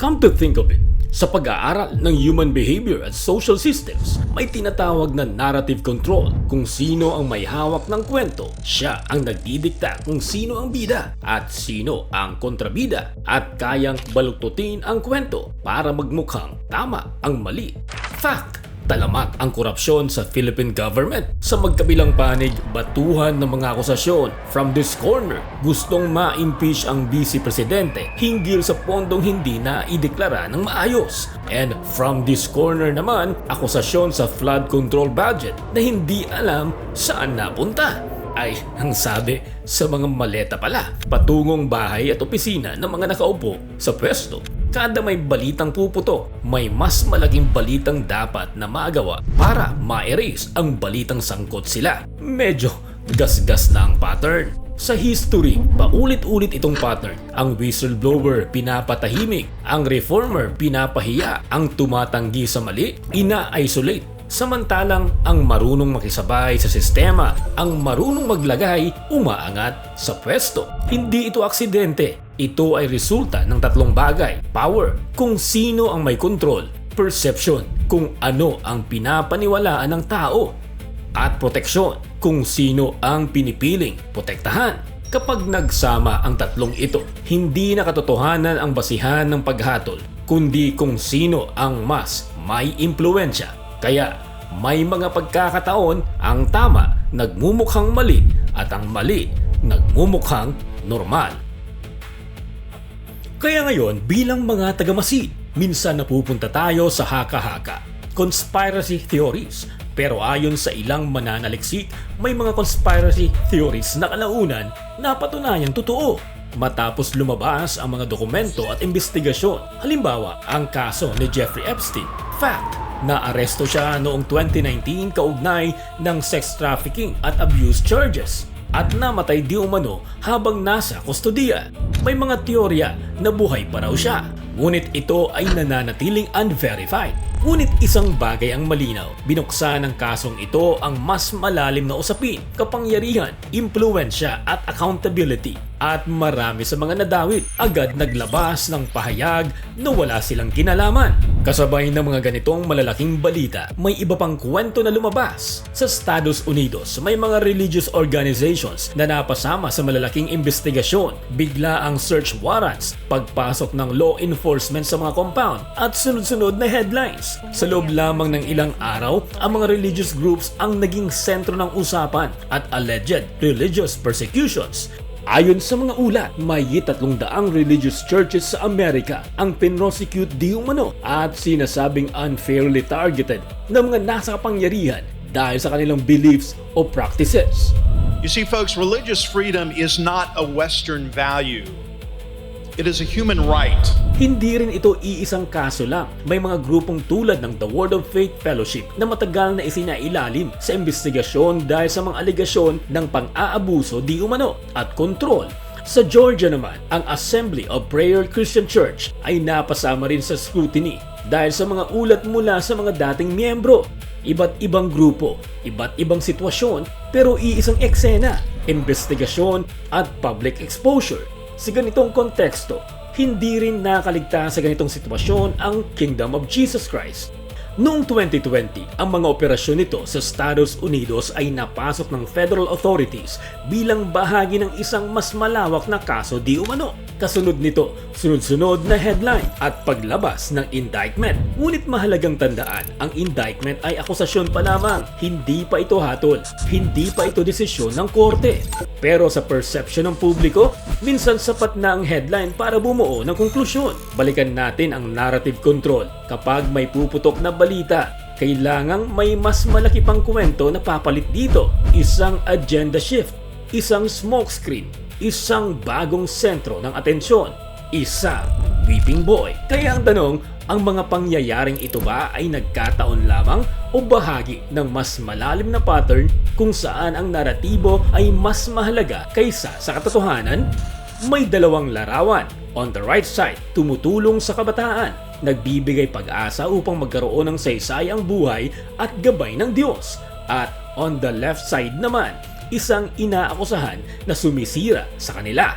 Come to think of it, sa pag-aaral ng human behavior at social systems, may tinatawag na narrative control. Kung sino ang may hawak ng kwento, siya ang nagdidikta kung sino ang bida at sino ang kontrabida at kayang baluktutin ang kwento para magmukhang tama ang mali. Fact! Talamak ang korupsyon sa Philippine government. Sa magkabilang panig, batuhan ng mga akusasyon. From this corner, gustong ma-impeach ang vice presidente hinggil sa pondong hindi na ideklara ng maayos. And from this corner naman, akusasyon sa flood control budget na hindi alam saan napunta. Ay, ang sabi, sa mga maleta pala, patungong bahay at opisina ng mga nakaupo sa pwesto. Kada may balitang puputo, may mas malaking balitang dapat na magawa para ma-erase ang balitang sangkot sila. Medyo gas-gas na ang pattern. Sa history, paulit-ulit itong pattern. Ang whistleblower pinapatahimik, ang reformer pinapahiya, ang tumatanggi sa mali, ina-isolate. Samantalang ang marunong makisabay sa sistema, ang marunong maglagay, umaangat sa pwesto. Hindi ito aksidente. Ito ay resulta ng tatlong bagay. Power, kung sino ang may control. Perception, kung ano ang pinapaniwalaan ng tao. At proteksyon, kung sino ang pinipiling protektahan. Kapag nagsama ang tatlong ito, hindi na katotohanan ang basihan ng paghatol, kundi kung sino ang mas may impluwensya. Kaya may mga pagkakataon ang tama nagmumukhang mali at ang mali nagmumukhang normal. Kaya ngayon bilang mga tagamasid, minsan napupunta tayo sa haka-haka, conspiracy theories. Pero ayon sa ilang mananaliksik, may mga conspiracy theories na kalaunan na patunayang totoo matapos lumabas ang mga dokumento at investigasyon. Halimbawa, ang kaso ni Jeffrey Epstein. Fact, naaresto siya noong 2019 kaugnay ng sex trafficking at abuse charges at namatay di umano habang nasa kustodiya. May mga teorya na buhay pa raw siya, ngunit ito ay nananatiling unverified. Ngunit isang bagay ang malinaw, binuksan ng kasong ito ang mas malalim na usapin, kapangyarihan, impluwensya at accountability. At marami sa mga nadawit agad naglabas ng pahayag na wala silang kinalaman. Kasabay ng mga ganitong malalaking balita, may iba pang kwento na lumabas. Sa Estados Unidos, may mga religious organizations na napasama sa malalaking investigasyon. Bigla ang search warrants, pagpasok ng law enforcement sa mga compound at sunod-sunod na headlines. Sa loob lamang ng ilang araw, ang mga religious groups ang naging sentro ng usapan at alleged religious persecutions. Ayon sa mga ulat, may 300 religious churches sa Amerika ang pinrosecute di umano at sinasabing unfairly targeted ng mga nasa kapangyarihan dahil sa kanilang beliefs o practices. You see, folks, religious freedom is not a Western value. It is a human right. Hindi rin ito iisang kaso lang. May mga grupong tulad ng The Word of Faith Fellowship na matagal na isinailalim sa investigasyon dahil sa mga aligasyon ng pang-aabuso di umano at kontrol. Sa Georgia naman, ang Assembly of Prayer Christian Church ay napasama rin sa scrutiny dahil sa mga ulat mula sa mga dating miyembro. Iba't ibang grupo, iba't ibang sitwasyon, pero iisang eksena, investigasyon at public exposure. Sa ganitong konteksto, hindi rin nakaligtas sa ganitong sitwasyon ang Kingdom of Jesus Christ. Noong 2020, ang mga operasyon nito sa Estados Unidos ay napasok ng federal authorities bilang bahagi ng isang mas malawak na kaso di umano. Kasunod nito, sunod-sunod na headline at paglabas ng indictment. Ngunit mahalagang tandaan, ang indictment ay akusasyon pa lamang. Hindi pa ito hatol, hindi pa ito desisyon ng korte. Pero sa perception ng publiko, minsan sapat na ang headline para bumuo ng konklusyon. Balikan natin ang narrative control. Kapag may puputok na balita, kailangang may mas malaki pang kwento na papalit dito. Isang agenda shift, isang smokescreen, isang bagong sentro ng atensyon, isang whipping boy. Kaya ang tanong, ang mga pangyayaring ito ba ay nagkataon lamang o bahagi ng mas malalim na pattern kung saan ang naratibo ay mas mahalaga kaysa sa katotohanan? May dalawang larawan. On the right side, tumutulong sa kabataan, nagbibigay pag-asa upang magkaroon ng saysayang buhay at gabay ng Diyos. At on the left side naman, isang inaakusahan na sumisira sa kanila.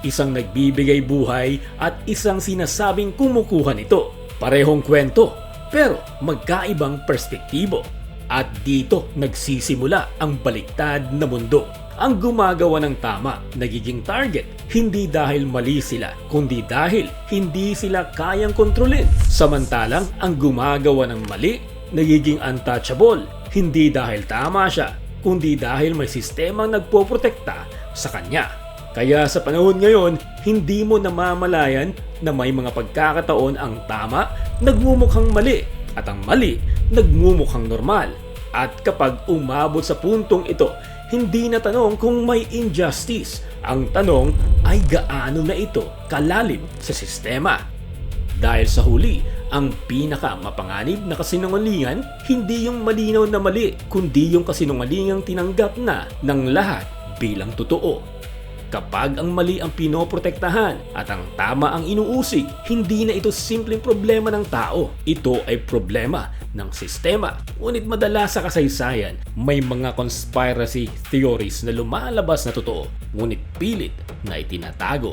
Isang nagbibigay buhay at isang sinasabing kumukuha nito. Parehong kwento, pero magkaibang perspektibo. At dito nagsisimula ang baliktad na mundo. Ang gumagawa ng tama nagiging target, hindi dahil mali sila, kundi dahil hindi sila kayang kontrolin. Samantalang ang gumagawa ng mali nagiging untouchable, hindi dahil tama siya, kundi dahil may sistemang nagpoprotekta sa kanya. Kaya sa panahon ngayon, hindi mo namamalayan na may mga pagkakataon ang tama nagmumukhang mali at ang mali nagmumukhang normal. At kapag umabot sa puntong ito, hindi na tanong kung may injustice. Ang tanong ay gaano na ito kalalim sa sistema. Dahil sa huli, ang pinaka-mapanganib na kasinungalingan, hindi yung malinaw na mali, kundi yung kasinungalingang tinanggap na ng lahat bilang totoo. Kapag ang mali ang pinoprotektahan at ang tama ang inuusig, hindi na ito simpleng problema ng tao. Ito ay problema ng sistema. Ngunit madalas sa kasaysayan, may mga conspiracy theories na lumalabas na totoo, ngunit pilit na itinatago.